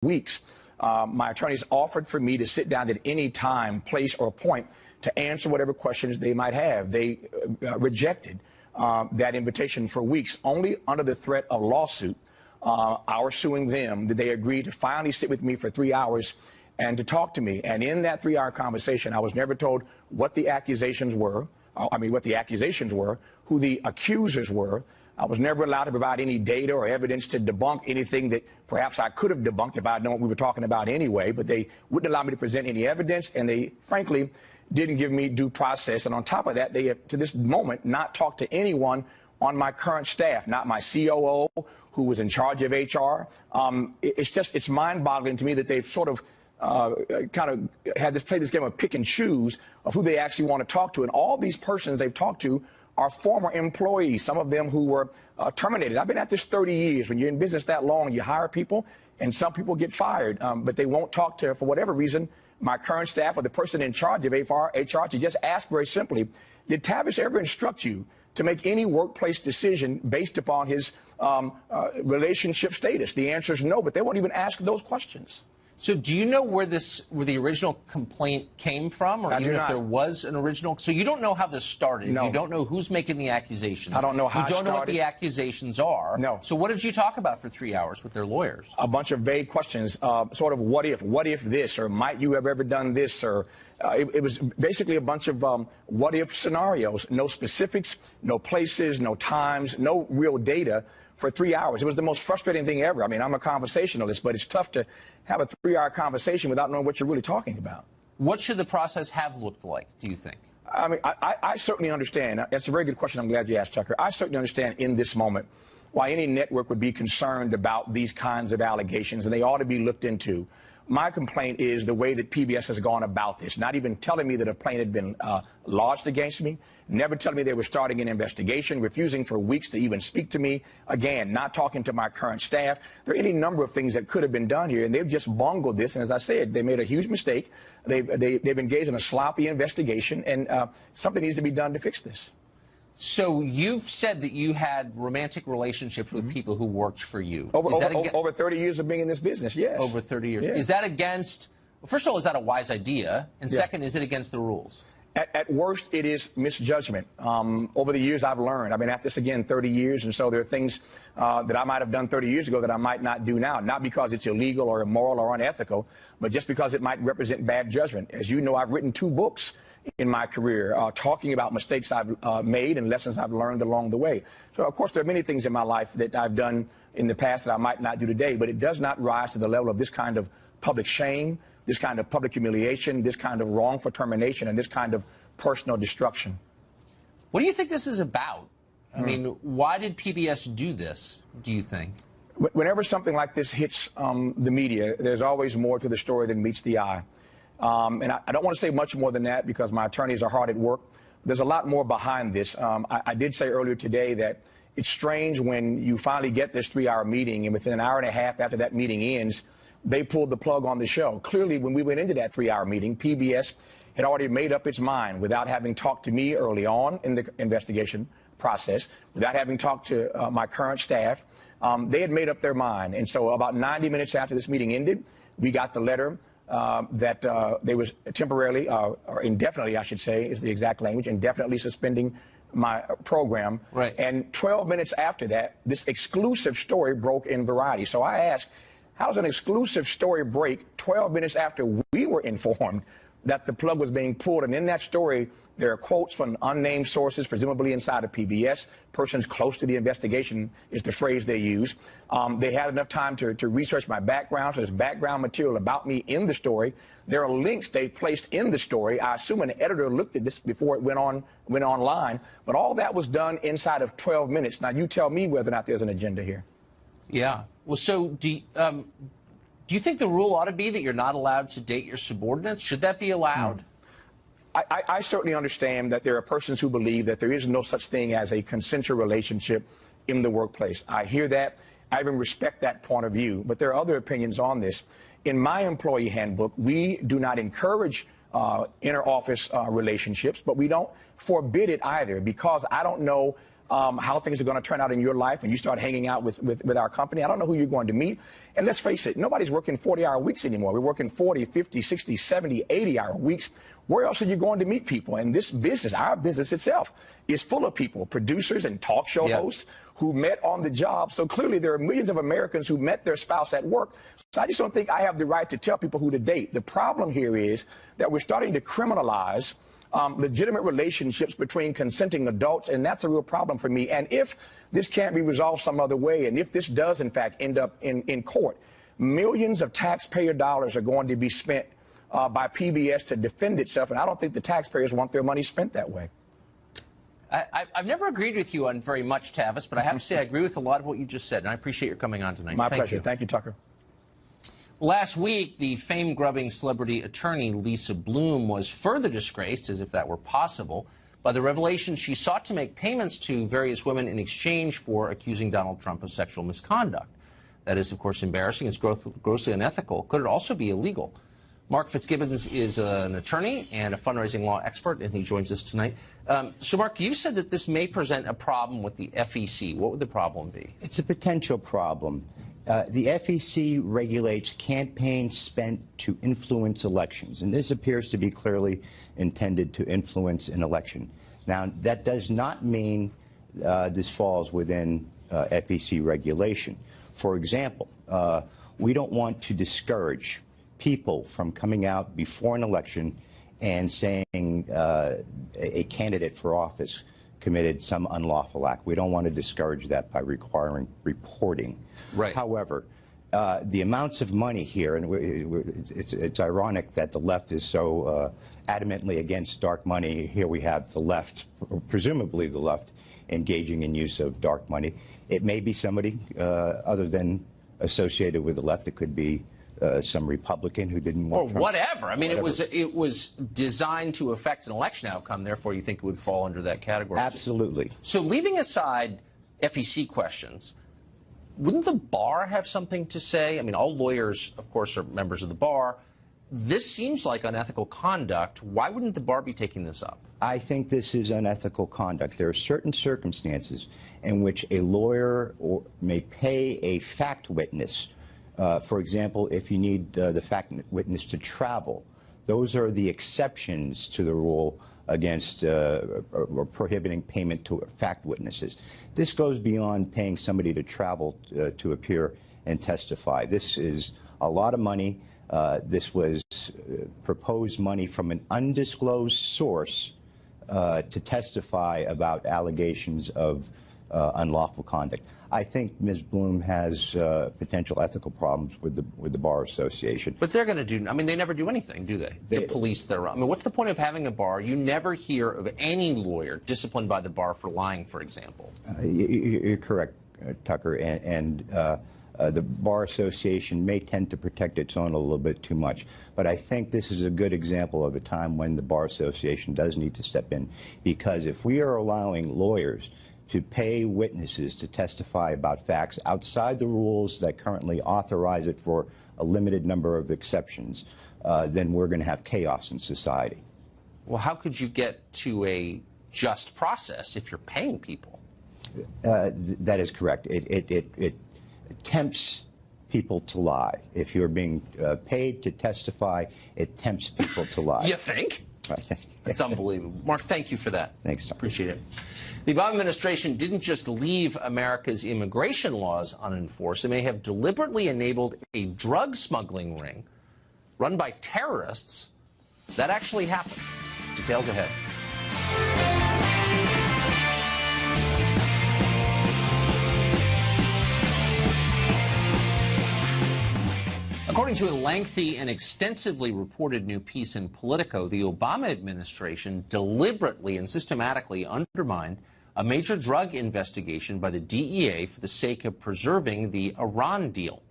weeks. My attorneys offered for me to sit down at any time, place, or point to answer whatever questions they might have. They rejected that invitation for weeks, only under the threat of lawsuit. Our suing them, did they agree to finally sit with me for 3 hours and to talk to me. And in that 3-hour conversation, I was never told what the accusations were. What the accusations were, who the accusers were. I was never allowed to provide any data or evidence to debunk anything that perhaps I could have debunked if I had known what we were talking about anyway. But they wouldn't allow me to present any evidence, and they, frankly, didn't give me due process. And on top of that, they have, to this moment, not talked to anyone on my current staff, not my COO, who was in charge of HR. It's mind-boggling to me that they've sort of kind of had this play this game of pick and choose of who they actually want to talk to. And all these persons they've talked to are former employees, some of them who were terminated. I've been at this 30 years. When you're in business that long, you hire people, and some people get fired. But they won't talk to, for whatever reason, my current staff or the person in charge of HR to just ask very simply, did Tavis ever instruct you to make any workplace decision based upon his relationship status? The answer is no, but they won't even ask those questions. So do you know where the original complaint came from, or even if there was an original? So you don't know how this started. No. You don't know who's making the accusations. I don't know how it started. You don't know what the accusations are. No. So what did you talk about for 3 hours with their lawyers? A bunch of vague questions, sort of what if this, or might you have ever done this, or it was basically a bunch of what if scenarios, no specifics, no places, no times, no real data for 3 hours. It was the most frustrating thing ever. I mean, I'm a conversationalist, but it's tough to have a 3-hour conversation without knowing what you're really talking about. What should the process have looked like, do you think? I mean, I certainly understand. That's a very good question. I'm glad you asked, Tucker. I certainly understand in this moment why any network would be concerned about these kinds of allegations, and they ought to be looked into. My complaint is the way that PBS has gone about this, not even telling me that a complaint had been lodged against me, never telling me they were starting an investigation, refusing for weeks to even speak to me, again, not talking to my current staff. There are any number of things that could have been done here, and they've just bungled this. And as I said, they made a huge mistake. They've engaged in a sloppy investigation, and something needs to be done to fix this. So you've said that you had romantic relationships with people who worked for you. Over 30 years of being in this business, yes. Over 30 years. Yes. Is that against, well, first of all, is that a wise idea? And second, is it against the rules? At worst, it is misjudgment. Over the years, I've learned. I've been at this, again, 30 years, and so there are things that I might have done 30 years ago that I might not do now, not because it's illegal or immoral or unethical, but just because it might represent bad judgment. As you know, I've written 2 books in my career talking about mistakes I've made and lessons I've learned along the way. So, of course, there are many things in my life that I've done in the past that I might not do today, but it does not rise to the level of this kind of public shame, this kind of public humiliation, this kind of wrongful termination, and this kind of personal destruction. What do you think this is about? I mean, why did PBS do this, do you think? Whenever something like this hits the media, there's always more to the story than meets the eye. And I don't want to say much more than that because my attorneys are hard at work. There's a lot more behind this. I did say earlier today that it's strange when you finally get this 3-hour meeting, and within an hour and a half after that meeting ends, they pulled the plug on the show. Clearly, when we went into that 3-hour meeting, PBS had already made up its mind without having talked to me early on in the investigation process, without having talked to my current staff. They had made up their mind. And so about 90 minutes after this meeting ended, we got the letter that they was temporarily, or indefinitely, I should say, is the exact language, indefinitely suspending my program. Right. And 12 minutes after that, this exclusive story broke in Variety. So I asked, how does an exclusive story break 12 minutes after we were informed that the plug was being pulled? And in that story, there are quotes from unnamed sources, presumably inside of PBS. Persons close to the investigation is the phrase they use. They had enough time to research my background, so there's background material about me in the story. There are links they placed in the story. I assume an editor looked at this before it went online. But all that was done inside of 12 minutes. Now, you tell me whether or not there's an agenda here. Yeah. Well, so do you think the rule ought to be that you're not allowed to date your subordinates? Should that be allowed? I certainly understand that there are persons who believe that there is no such thing as a consensual relationship in the workplace. I hear that. I even respect that point of view. But there are other opinions on this. In my employee handbook, we do not encourage inter-office relationships, but we don't forbid it either, because I don't know how things are going to turn out in your life when you start hanging out with our company. I don't know who you're going to meet. And let's face it, nobody's working 40-hour weeks anymore. We're working 40, 50, 60, 70, 80-hour weeks. Where else are you going to meet people? And this business, our business itself, is full of people, producers and talk show hosts who met on the job. So clearly there are millions of Americans who met their spouse at work. So I just don't think I have the right to tell people who to date. The problem here is that we're starting to criminalize legitimate relationships between consenting adults, and that's a real problem for me. And if this can't be resolved some other way, and if this does, in fact, end up in court, millions of taxpayer dollars are going to be spent by PBS to defend itself, and I don't think the taxpayers want their money spent that way. I've never agreed with you on very much, Tavis, but I have to say I agree with a lot of what you just said, and I appreciate your coming on tonight. My pleasure. Thank you, Tucker. Last week, the fame-grubbing celebrity attorney Lisa Bloom was further disgraced, as if that were possible, by the revelation she sought to make payments to various women in exchange for accusing Donald Trump of sexual misconduct. That is, of course, embarrassing. It's grossly unethical. Could it also be illegal? Mark Fitzgibbons is an attorney and a fundraising law expert, and he joins us tonight. So, Mark, you said that this may present a problem with the FEC. What would the problem be? It's a potential problem. The FEC regulates campaigns spent to influence elections, and this appears to be clearly intended to influence an election. Now, that does not mean this falls within FEC regulation. For example, we don't want to discourage people from coming out before an election and saying a candidate for office committed some unlawful act. We don't want to discourage that by requiring reporting. Right. However, the amounts of money here, and it's ironic that the left is so adamantly against dark money. Here we have the left, presumably the left, engaging in use of dark money. It may be somebody other than associated with the left. It could be some Republican who didn't want or Trump. Whatever. I mean, whatever. It was designed to affect an election outcome. Therefore, you think it would fall under that category? Absolutely. So, leaving aside FEC questions, wouldn't the bar have something to say? I mean, all lawyers, of course, are members of the bar. This seems like unethical conduct. Why wouldn't the bar be taking this up? I think this is unethical conduct. There are certain circumstances in which a lawyer may pay a fact witness. For example, if you need the fact witness to travel, those are the exceptions to the rule against or prohibiting payment to fact witnesses. This goes beyond paying somebody to travel to appear and testify. This is a lot of money. This was proposed money from an undisclosed source to testify about allegations of unlawful conduct. I think Ms. Bloom has potential ethical problems with the Bar Association. But they're going to do, I mean, they never do anything, do they, to police their own? I mean, what's the point of having a bar? You never hear of any lawyer disciplined by the bar for lying, for example. You're correct, Tucker, and the Bar Association may tend to protect its own a little bit too much. But I think this is a good example of a time when the Bar Association does need to step in, because if we are allowing lawyers to pay witnesses to testify about facts outside the rules that currently authorize it for a limited number of exceptions, then we're going to have chaos in society. Well, how could you get to a just process if you're paying people? That is correct. It tempts people to lie. If you're being paid to testify, it tempts people to lie. You think? It's unbelievable. Mark, thank you for that. Thanks, Tom. Appreciate it. The Obama administration didn't just leave America's immigration laws unenforced. It may have deliberately enabled a drug smuggling ring run by terrorists. That actually happened. Details ahead. According to a lengthy and extensively reported new piece in Politico, the Obama administration deliberately and systematically undermined a major drug investigation by the DEA for the sake of preserving the Iran deal.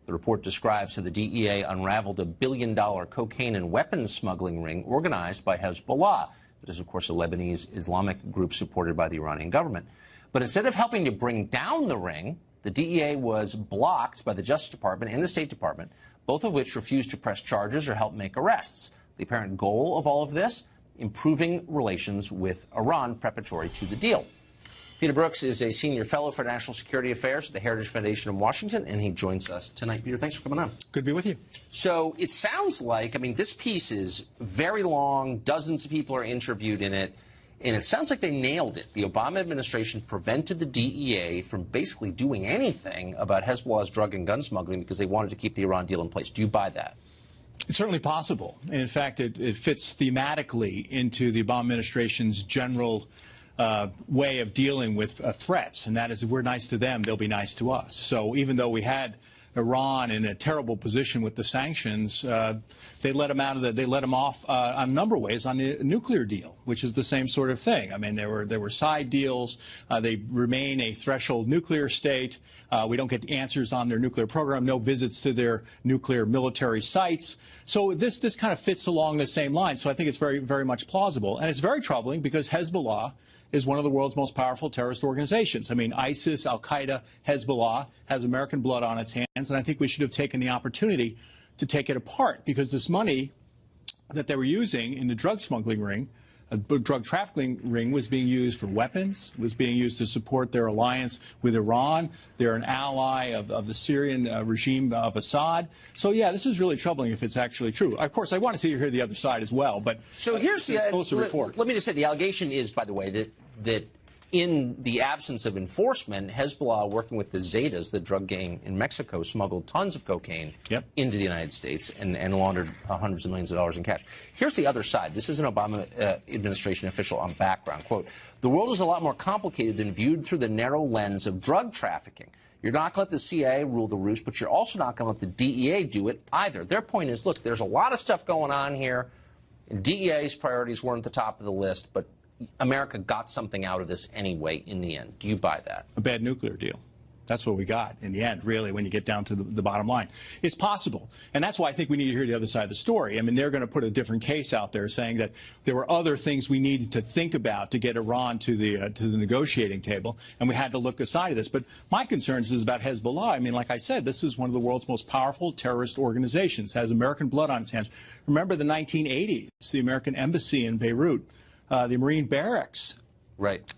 The report describes how the DEA unraveled a billion-dollar cocaine and weapons smuggling ring organized by Hezbollah. That is, of course, a Lebanese Islamic group supported by the Iranian government. But instead of helping to bring down the ring, the DEA was blocked by the Justice Department and the State Department, both of which refused to press charges or help make arrests. The apparent goal of all of this? Improving relations with Iran preparatory to the deal. Peter Brooks is a senior fellow for national security affairs at the Heritage Foundation in Washington, and he joins us tonight. Peter, thanks for coming on. Good to be with you. So it sounds like, I mean, this piece is very long. Dozens of people are interviewed in it. And it sounds like they nailed it. The Obama administration prevented the DEA from basically doing anything about Hezbollah's drug and gun smuggling because they wanted to keep the Iran deal in place. Do you buy that? It's certainly possible. In fact, it fits thematically into the Obama administration's general way of dealing with threats, and that is if we're nice to them, they'll be nice to us. So even though we had Iran in a terrible position with the sanctions, they let them off on a number of ways on the nuclear deal, which is the same sort of thing. I mean, there were side deals. They remain a threshold nuclear state. We don't get answers on their nuclear program, no visits to their nuclear military sites. So this kind of fits along the same line. So I think it's very, very much plausible. And it's very troubling because Hezbollah is one of the world's most powerful terrorist organizations. I mean, ISIS, Al-Qaeda, Hezbollah has American blood on its hands, and I think we should have taken the opportunity to take it apart because this money that they were using in the drug smuggling ring, drug trafficking ring, was being used for weapons, was being used to support their alliance with Iran. They're an ally of the Syrian regime of Assad. So, yeah, this is really troubling if it's actually true. Of course, I want to see you hear the other side as well. But so here's the report. Let me just say the allegation is, by the way, that in the absence of enforcement, Hezbollah, working with the Zetas, the drug gang in Mexico, smuggled tons of cocaine into the United States and laundered hundreds of millions of dollars in cash. Here's the other side. This is an Obama administration official on background. Quote, "The world is a lot more complicated than viewed through the narrow lens of drug trafficking. You're not going to let the CIA rule the roost, but you're also not going to let the DEA do it either." Their point is, look, there's a lot of stuff going on here. And DEA's priorities weren't at the top of the list, but America got something out of this anyway in the end. Do you buy that? A bad nuclear deal. That's what we got in the end, really, when you get down to the bottom line. It's possible. And that's why I think we need to hear the other side of the story. I mean, they're going to put a different case out there saying that there were other things we needed to think about to get Iran to the negotiating table, and we had to look aside of this. But my concerns is about Hezbollah. I mean, like I said, this is one of the world's most powerful terrorist organizations, has American blood on its hands. Remember the 1980s, the American embassy in Beirut, the Marine barracks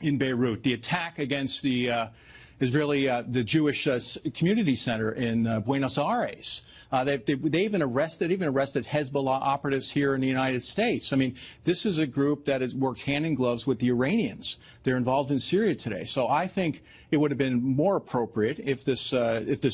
in Beirut, the attack against the Israeli, the Jewish community center in Buenos Aires. They even arrested Hezbollah operatives here in the United States. I mean, this is a group that works hand in gloves with the Iranians. They're involved in Syria today. So I think it would have been more appropriate if this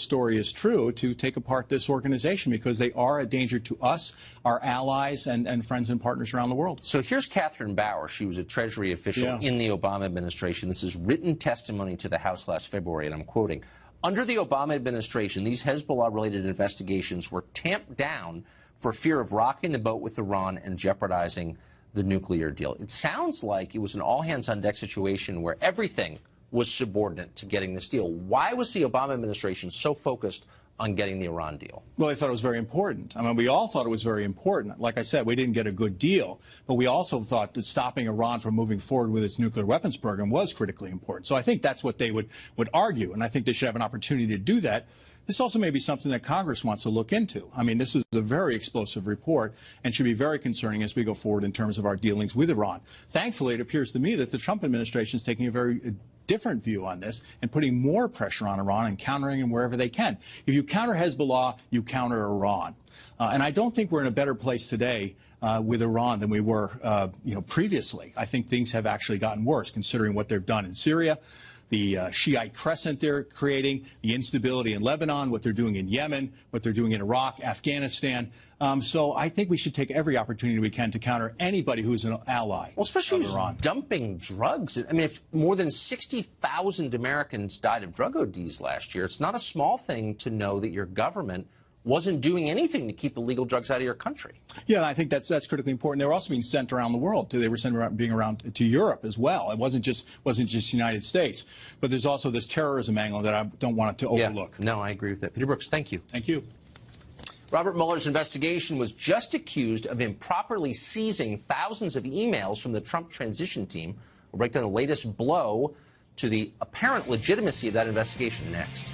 story is true to take apart this organization because they are a danger to us, our allies, and friends and partners around the world. So here's Catherine Bauer. She was a Treasury official in the Obama administration. This is written testimony to the House last February, and I'm quoting. "Under the Obama administration, these Hezbollah-related investigations were tamped down for fear of rocking the boat with Iran and jeopardizing the nuclear deal." It sounds like it was an all-hands-on-deck situation where everything was subordinate to getting this deal. Why was the Obama administration so focused on getting the Iran deal? Well, I thought it was very important. I mean, we all thought it was very important. Like I said, we didn't get a good deal, but we also thought that stopping Iran from moving forward with its nuclear weapons program was critically important. So I think that's what they would argue, and I think they should have an opportunity to do that. This also may be something that Congress wants to look into. I mean, this is a very explosive report and should be very concerning as we go forward in terms of our dealings with Iran. Thankfully, it appears to me that the Trump administration is taking a very different view on this and putting more pressure on Iran and countering them wherever they can. If you counter Hezbollah, you counter Iran. And I don't think we're in a better place today with Iran than we were previously. I think things have actually gotten worse considering what they've done in Syria, the Shiite crescent they're creating, the instability in Lebanon, what they're doing in Yemen, what they're doing in Iraq, Afghanistan. So I think we should take every opportunity we can to counter anybody who's an ally especially of Iran. Dumping drugs. I mean, if more than 60,000 Americans died of drug ODs last year, it's not a small thing to know that your government wasn't doing anything to keep illegal drugs out of your country. Yeah, I think that's critically important. They were also being sent around the world, too. They were being around to Europe as well. It wasn't just the United States. But there's also this terrorism angle that I don't want it to overlook. No, I agree with that. Peter Brooks, thank you. Thank you. Robert Mueller's investigation was just accused of improperly seizing thousands of emails from the Trump transition team. We'll break down the latest blow to the apparent legitimacy of that investigation next.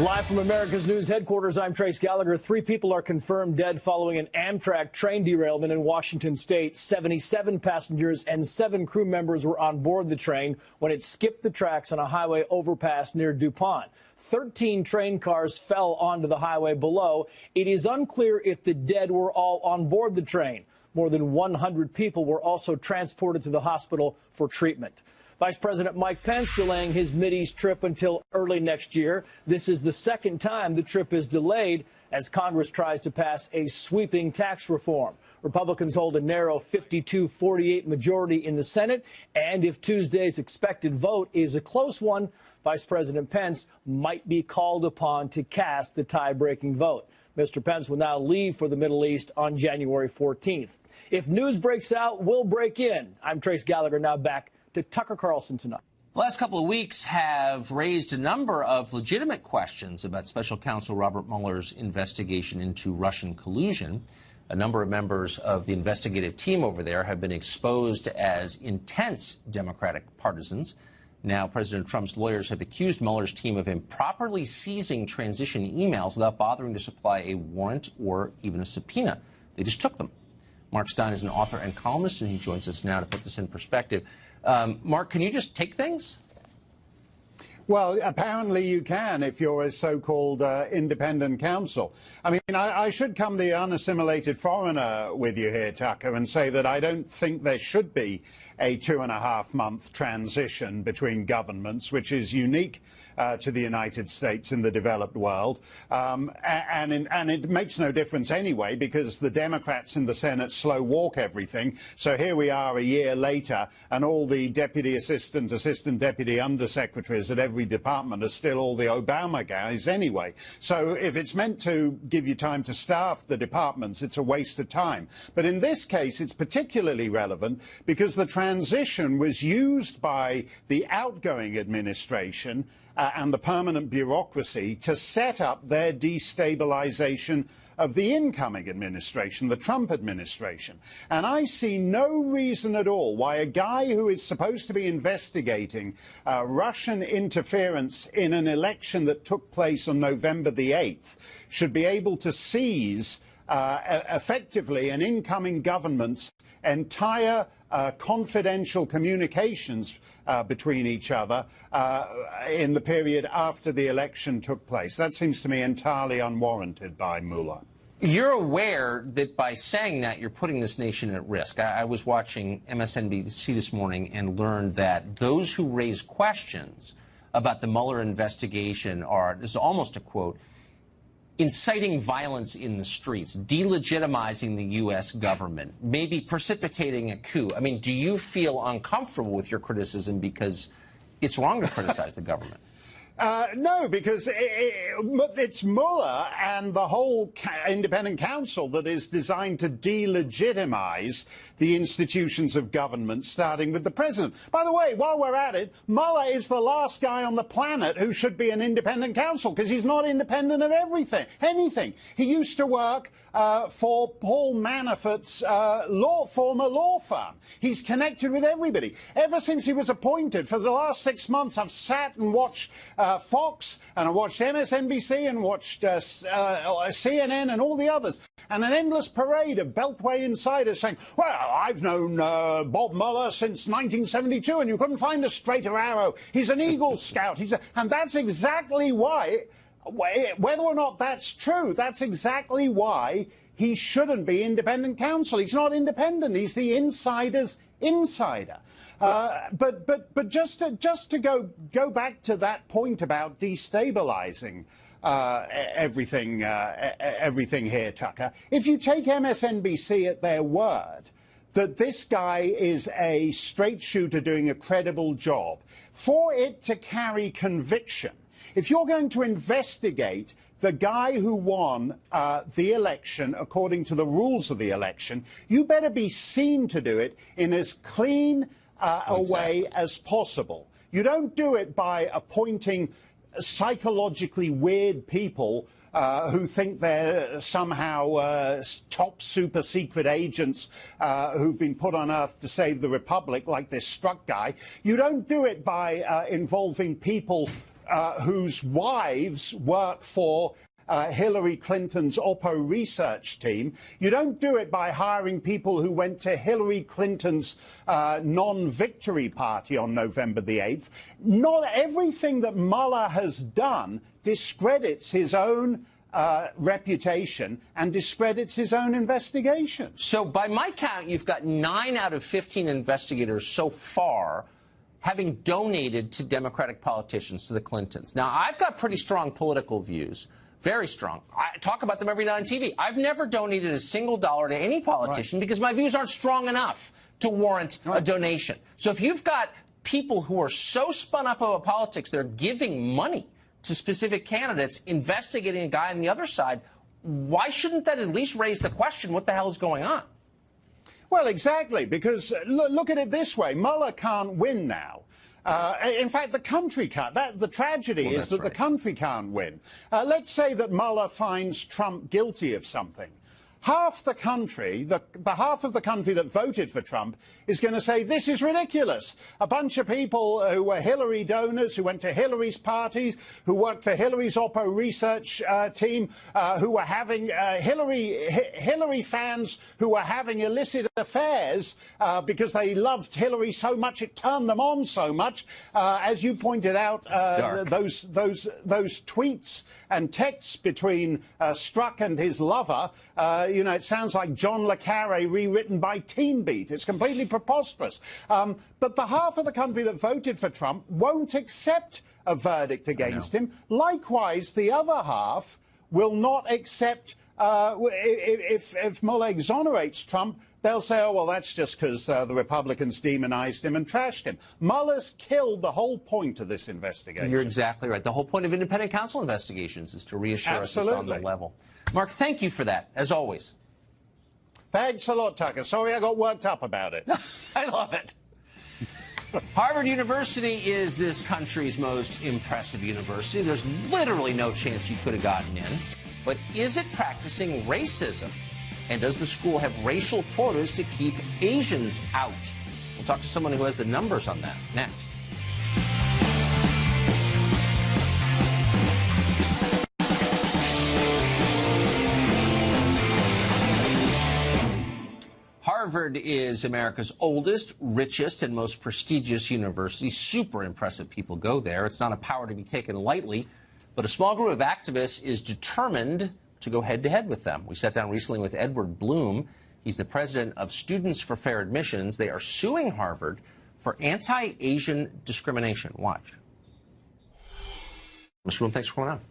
Live from America's News headquarters, I'm Trace Gallagher. 3 people are confirmed dead following an Amtrak train derailment in Washington state. 77 passengers and 7 crew members were on board the train when it skipped the tracks on a highway overpass near DuPont. 13 train cars fell onto the highway below. It is unclear if the dead were all on board the train. More than 100 people were also transported to the hospital for treatment. Vice President Mike Pence delaying his Mideast trip until early next year. This is the second time the trip is delayed as Congress tries to pass a sweeping tax reform. Republicans hold a narrow 52-48 majority in the Senate, and if Tuesday's expected vote is a close one, Vice President Pence might be called upon to cast the tie-breaking vote. Mr. Pence will now leave for the Middle East on January 14th. If news breaks out, we'll break in. I'm Trace Gallagher, now back to Tucker Carlson tonight. The last couple of weeks have raised a number of legitimate questions about Special Counsel Robert Mueller's investigation into Russian collusion. A number of members of the investigative team over there have been exposed as intense Democratic partisans. Now, President Trump's lawyers have accused Mueller's team of improperly seizing transition emails without bothering to supply a warrant or even a subpoena. They just took them. Mark Stein is an author and columnist, and he joins us now to put this in perspective. Mark, can you just take things? Well, apparently you can if you're a so-called independent counsel. I mean, I should come the unassimilated foreigner with you here, Tucker, and say that I don't think there should be a 2.5-month transition between governments, which is unique to the United States in the developed world. And it makes no difference anyway, because the Democrats in the Senate slow walk everything. So here we are a year later, and all the deputy assistant deputy undersecretaries at every department are still all the Obama guys anyway. So if it's meant to give you time to staff the departments, it's a waste of time. But in this case, it's particularly relevant because the transition was used by the outgoing administration and the permanent bureaucracy to set up their destabilization of the incoming administration, the Trump administration. And I see no reason at all why a guy who is supposed to be investigating Russian interference in an election that took place on November the 8th should be able to seize effectively an incoming government's entire confidential communications between each other in the period after the election took place. That seems to me entirely unwarranted by Mueller. You're aware that by saying that, you're putting this nation at risk. I was watching MSNBC this morning and learned that those who raise questions about the Mueller investigation are, this is almost a quote, inciting violence in the streets, delegitimizing the U.S. government, maybe precipitating a coup. I mean, do you feel uncomfortable with your criticism because it's wrong to criticize the government? No, because it's Mueller and the whole independent counsel that is designed to delegitimize the institutions of government, starting with the president. By the way, while we're at it, Mueller is the last guy on the planet who should be an independent counsel, because he's not independent of anything. He used to work for Paul Manafort's former law firm. He's connected with everybody. Ever since he was appointed, for the last 6 months, I've sat and watched Fox, and I watched MSNBC and watched CNN and all the others, and an endless parade of Beltway insiders saying, well, I've known Bob Mueller since 1972, and you couldn't find a straighter arrow. He's an Eagle Scout. And that's exactly why, whether or not that's true, that's exactly why he shouldn't be independent counsel. He's not independent. He's the insider's insider. But just to go back to that point about destabilizing everything here, Tucker, if you take MSNBC at their word that this guy is a straight shooter doing a credible job, for it to carry conviction, if you're going to investigate the guy who won the election according to the rules of the election, you better be seen to do it in as clean a way as possible. You don't do it by appointing psychologically weird people who think they're somehow top super secret agents who've been put on earth to save the Republic, like this Strzok guy. You don't do it by involving people whose wives work for Hillary Clinton's Oppo research team. You don't do it by hiring people who went to Hillary Clinton's non-victory party on November the 8th. Not everything that Mueller has done discredits his own reputation and discredits his own investigation. So by my count, you've got 9 out of 15 investigators so far having donated to Democratic politicians, to the Clintons. Now, I've got pretty strong political views. Very strong. I talk about them every night on TV. I've never donated a single dollar to any politician because my views aren't strong enough to warrant a donation. So if you've got people who are so spun up about politics, they're giving money to specific candidates, investigating a guy on the other side, why shouldn't that at least raise the question, what the hell is going on? Well, exactly, because look at it this way. Mueller can't win now. In fact, the country can't. The tragedy is that the country can't win. Let's say that Mueller finds Trump guilty of something. Half the country, the half of the country that voted for Trump, is going to say this is ridiculous. A bunch of people who were Hillary donors, who went to Hillary's parties, who worked for Hillary's Oppo research team, who were having Hillary fans who were having illicit affairs because they loved Hillary so much it turned them on so much. As you pointed out, those tweets and texts between Strzok and his lover. You know, it sounds like John le Carre rewritten by Teen Beat. It's completely preposterous. But the half of the country that voted for Trump won't accept a verdict against him. Likewise, the other half will not accept, if Mueller exonerates Trump, they'll say, oh, well, that's just because the Republicans demonized him and trashed him. Mueller's killed the whole point of this investigation. You're exactly right. The whole point of independent counsel investigations is to reassure us it's on the level. Mark, thank you for that, as always. Thanks a lot, Tucker. Sorry I got worked up about it. I love it. Harvard University is this country's most impressive university. There's literally no chance you could have gotten in. But is it practicing racism? And does the school have racial quotas to keep Asians out? We'll talk to someone who has the numbers on that next. Harvard is America's oldest, richest, and most prestigious university. Super impressive people go there. It's not a power to be taken lightly, but a small group of activists is determined to go head-to-head with them. We sat down recently with Edward Bloom. He's the president of Students for Fair Admissions. They are suing Harvard for anti-Asian discrimination. Watch. Mr. Bloom, thanks for coming on.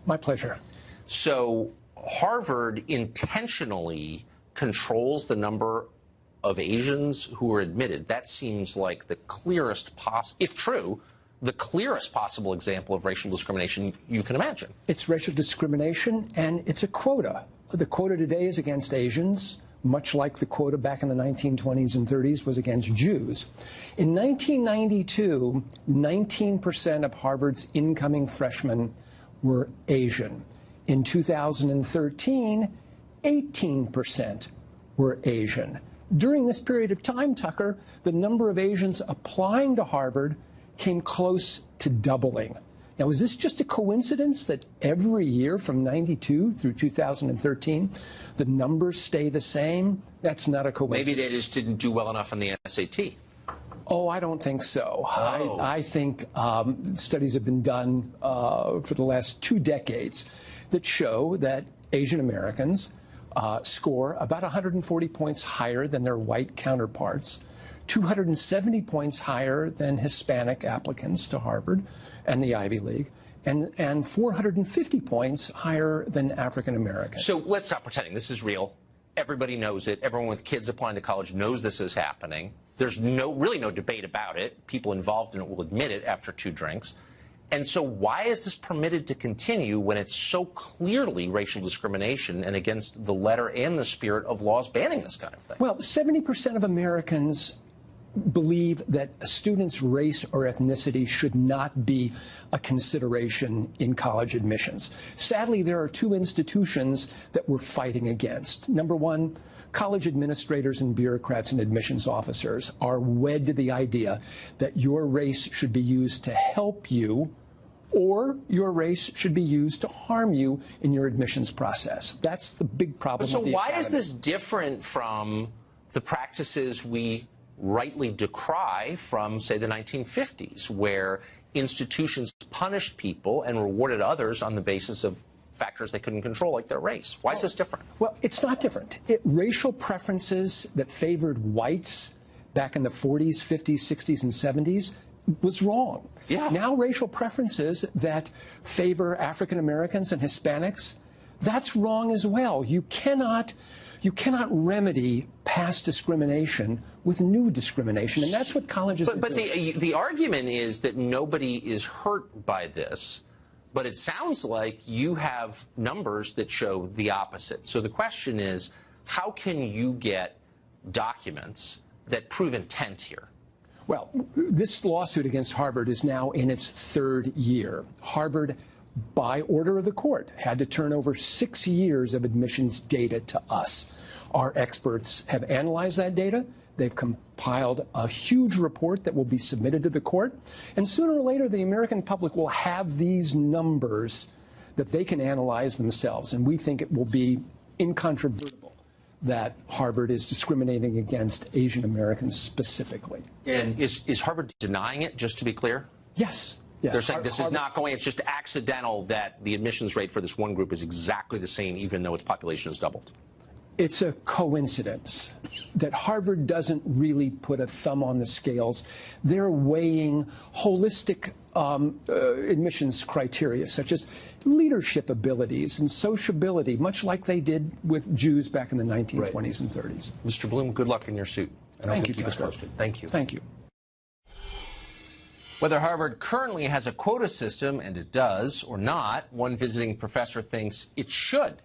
My pleasure. So Harvard intentionally controls the number of Asians who are admitted. That seems like the clearest if true, the clearest possible example of racial discrimination you can imagine. It's racial discrimination, and it's a quota. The quota today is against Asians, much like the quota back in the 1920s and 30s was against Jews. In 1992, 19% of Harvard's incoming freshmen were Asian. In 2013, 18% were Asian. During this period of time, Tucker, the number of Asians applying to Harvard came close to doubling. Now, is this just a coincidence that every year from 92 through 2013, the numbers stay the same? That's not a coincidence. Maybe they just didn't do well enough on the SAT. Oh, I don't think so. Oh. I think studies have been done for the last 2 decades that show that Asian Americans score about 140 points higher than their white counterparts, 270 points higher than Hispanic applicants to Harvard and the Ivy League, and 450 points higher than African Americans. So let's stop pretending this is real. Everybody knows it. Everyone with kids applying to college knows this is happening. There's really no debate about it. People involved in it will admit it after 2 drinks. And so why is this permitted to continue when it's so clearly racial discrimination and against the letter and the spirit of laws banning this kind of thing? Well, 70% of Americans believe that a student's race or ethnicity should not be a consideration in college admissions. Sadly, there are 2 institutions that we're fighting against. Number one, college administrators and bureaucrats and admissions officers are wed to the idea that your race should be used to help you or your race should be used to harm you in your admissions process. That's the big problem. So of the why academy. is this different from the practices we rightly decry from, say, the 1950s, where institutions punished people and rewarded others on the basis of factors they couldn't control, like their race? Why is this different? Well, it's not different. Racial preferences that favored whites back in the 40s, 50s, 60s, and 70s was wrong. Yeah. Now racial preferences that favor African Americans and Hispanics, that's wrong as well. You cannot remedy past discrimination with new discrimination, and that's what colleges are doing. But the argument is that nobody is hurt by this, but it sounds like you have numbers that show the opposite. So the question is, how can you get documents that prove intent here? Well, this lawsuit against Harvard is now in its third year. Harvard, by order of the court, had to turn over 6 years of admissions data to us. Our experts have analyzed that data. They've compiled a huge report that will be submitted to the court. And sooner or later, the American public will have these numbers that they can analyze themselves. And we think it will be incontrovertible that Harvard is discriminating against Asian Americans specifically. And is Harvard denying it, just to be clear? Yes. Yes. They're saying this is not going, it's just accidental that the admissions rate for this one group is exactly the same, even though its population has doubled. It's a coincidence that Harvard doesn't really put a thumb on the scales. They're weighing holistic admissions criteria, such as leadership abilities and sociability, much like they did with Jews back in the 1920s and 30s. Mr. Bloom, good luck in your suit. Thank you, keep us posted. Thank you. Thank you. Whether Harvard currently has a quota system, and it does, or not, one visiting professor thinks it should.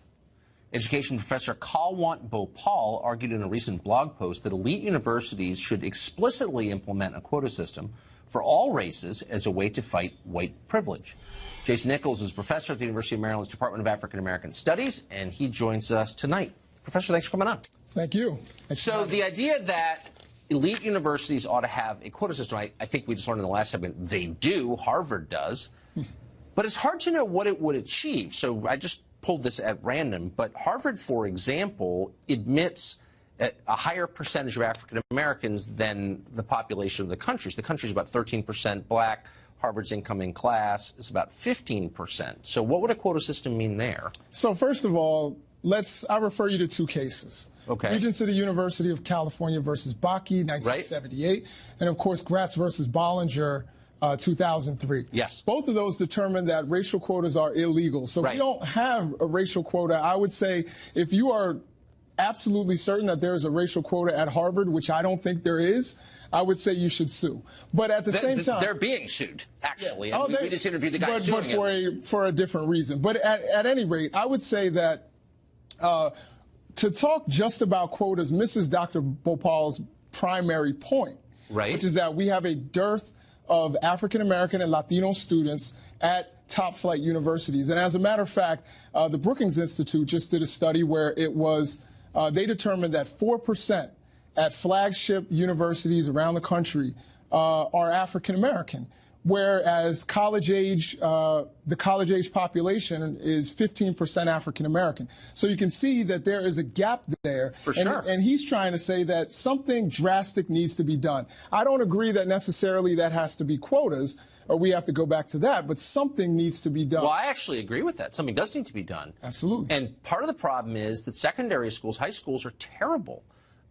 Education professor Kalwant Bhopal argued in a recent blog post that elite universities should explicitly implement a quota system for all races as a way to fight white privilege. Jason Nichols is professor at the University of Maryland's Department of African American Studies, and he joins us tonight. Professor, thanks for coming on. Thank you. So the idea that elite universities ought to have a quota system, I think we just learned in the last segment, they do, Harvard does, but it's hard to know what it would achieve. So I just pulled this at random, but Harvard, for example, admits a higher percentage of African Americans than the population of the country. So the country is about 13% black. Harvard's incoming class is about 15%. So what would a quota system mean there? So first of all, I refer you to two cases. Okay. Regents of the University of California versus Bakke, 1978, right. And of course Gratz versus Bollinger, 2003. Yes. Both of those determined that racial quotas are illegal. So right. We don't have a racial quota. I would say if you are absolutely certain that there is a racial quota at Harvard, which I don't think there is, I would say you should sue. But at the same time, they're being sued, actually. Yeah. We just interviewed the guy suing but for a different reason. But at any rate, I would say that to talk just about quotas misses Dr. Bhopal's primary point, right. Which is that we have a dearth of African American and Latino students at top flight universities. And as a matter of fact, the Brookings Institute just did a study where it was, they determined that 4% at flagship universities around the country are African American, whereas the college age population is 15% African American. So you can see that there is a gap there. For sure. And he's trying to say that something drastic needs to be done. I don't agree that necessarily that has to be quotas, or we have to go back to that, but something needs to be done. Well, I actually agree with that. Something does need to be done. Absolutely. And part of the problem is that secondary schools, high schools, are terrible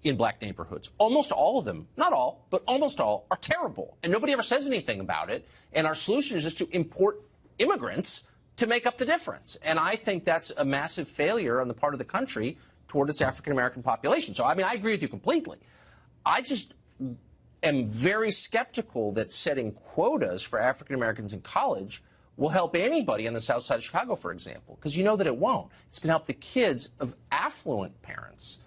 in black neighborhoods. Almost all of them, not all, but almost all, are terrible. And nobody ever says anything about it. And our solution is just to import immigrants to make up the difference. And I think that's a massive failure on the part of the country toward its African-American population. So, I mean, I agree with you completely. I just am very skeptical that setting quotas for African-Americans in college will help anybody on the south side of Chicago, for example, because you know that it won't. It's going to help the kids of affluent parents.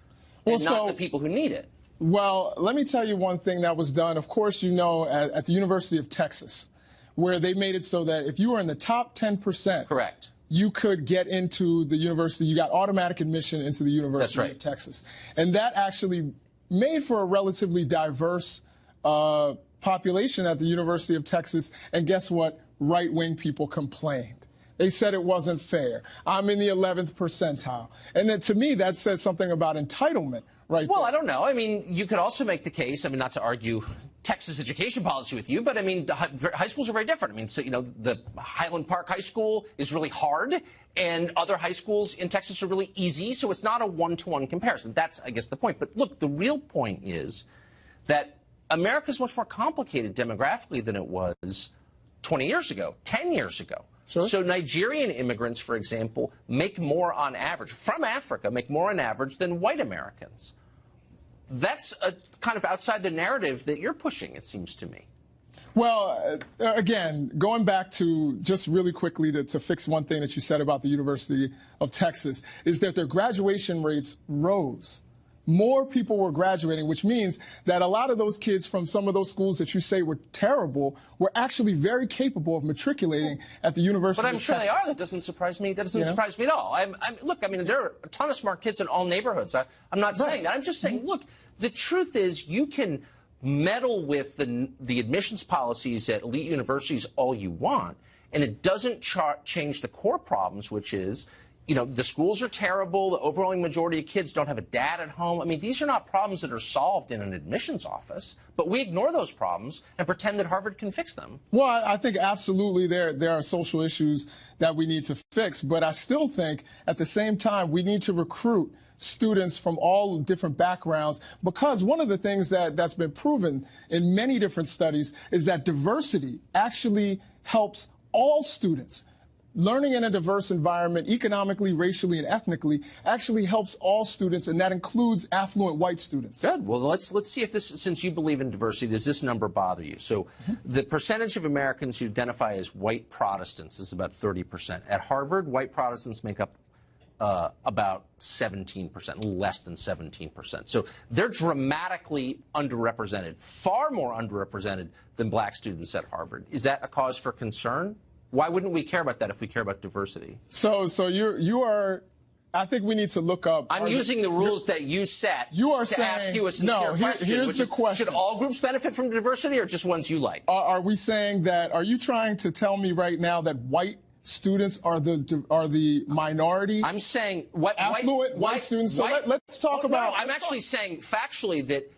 And not the people who need it. Well, let me tell you one thing that was done. Of course, you know, at the University of Texas, where they made it so that if you were in the top 10%, correct, you could get into the university. You got automatic admission into the University of Texas. And that actually made for a relatively diverse population at the University of Texas. And guess what? right-wing people complained. They said it wasn't fair. I'm in the 11th percentile. And then to me, that says something about entitlement right Well, there. I don't know. I mean, you could also make the case, I mean, not to argue Texas education policy with you, but I mean, high schools are very different. I mean, so, you know, the Highland Park High School is really hard, and other high schools in Texas are really easy, so it's not a one-to-one comparison. That's, I guess, the point. But look, the real point is that America is much more complicated demographically than it was 20 years ago, 10 years ago. Sure. So Nigerian immigrants, for example, make more on average, from Africa, make more on average than white Americans. That's a kind of outside the narrative that you're pushing, it seems to me. Well, again, going back to just really quickly to fix one thing that you said about the University of Texas, is that their graduation rates rose. More people were graduating, which means that a lot of those kids from some of those schools that you say were terrible were actually very capable of matriculating at the University of Texas. But I'm sure they are. That doesn't surprise me. That doesn't surprise me at all. Look, I mean, there are a ton of smart kids in all neighborhoods. I'm not saying that. I'm just saying, look, the truth is you can meddle with the admissions policies at elite universities all you want, and it doesn't change the core problems, which is, you know, the schools are terrible. The overwhelming majority of kids don't have a dad at home. I mean, these are not problems that are solved in an admissions office, but we ignore those problems and pretend that Harvard can fix them. Well, I think absolutely there are social issues that we need to fix, but I still think at the same time we need to recruit students from all different backgrounds, because one of the things that's been proven in many different studies is that diversity actually helps all students. Learning in a diverse environment, economically, racially, and ethnically, actually helps all students, and that includes affluent white students. Good. Well, let's see if this, since you believe in diversity, does this number bother you? So the percentage of Americans who identify as white Protestants is about 30%. At Harvard, white Protestants make up about 17%, less than 17%. So they're dramatically underrepresented, far more underrepresented than black students at Harvard. Is that a cause for concern? Why wouldn't we care about that if we care about diversity? So you are. I think we need to look up. I'm using the rules that you set to ask you a sincere question. Here's the question. Should all groups benefit from diversity or just ones you like? Are we saying that? Are you trying to tell me right now that white students are the minority? I'm saying affluent white students. So let's talk about. No, I'm actually saying factually that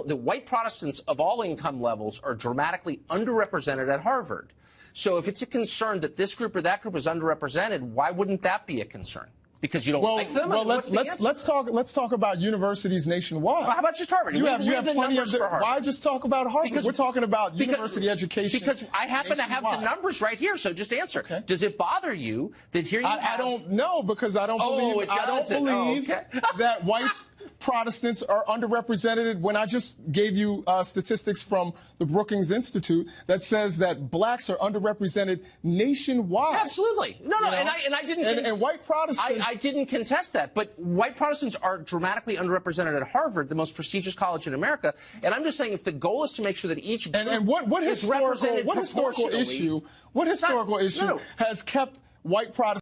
the white Protestants of all income levels are dramatically underrepresented at Harvard. So if it's a concern that this group or that group is underrepresented, why wouldn't that be a concern? Because you don't like them? Well, let's talk about universities nationwide. Well, how about just Harvard? You have plenty of Harvard. Why just talk about Harvard? We're talking about university education. Because I happen to have the numbers right here, so just answer. Okay. Does it bother you that here you have? I don't know, because I don't believe that white Protestants are underrepresented when I just gave you statistics from the Brookings Institute that says that blacks are underrepresented nationwide. Absolutely. No, and I didn't. And white Protestants. I didn't contest that, but white Protestants are dramatically underrepresented at Harvard, the most prestigious college in America. And I'm just saying, if the goal is to make sure that each group what historical issue has kept white Protestants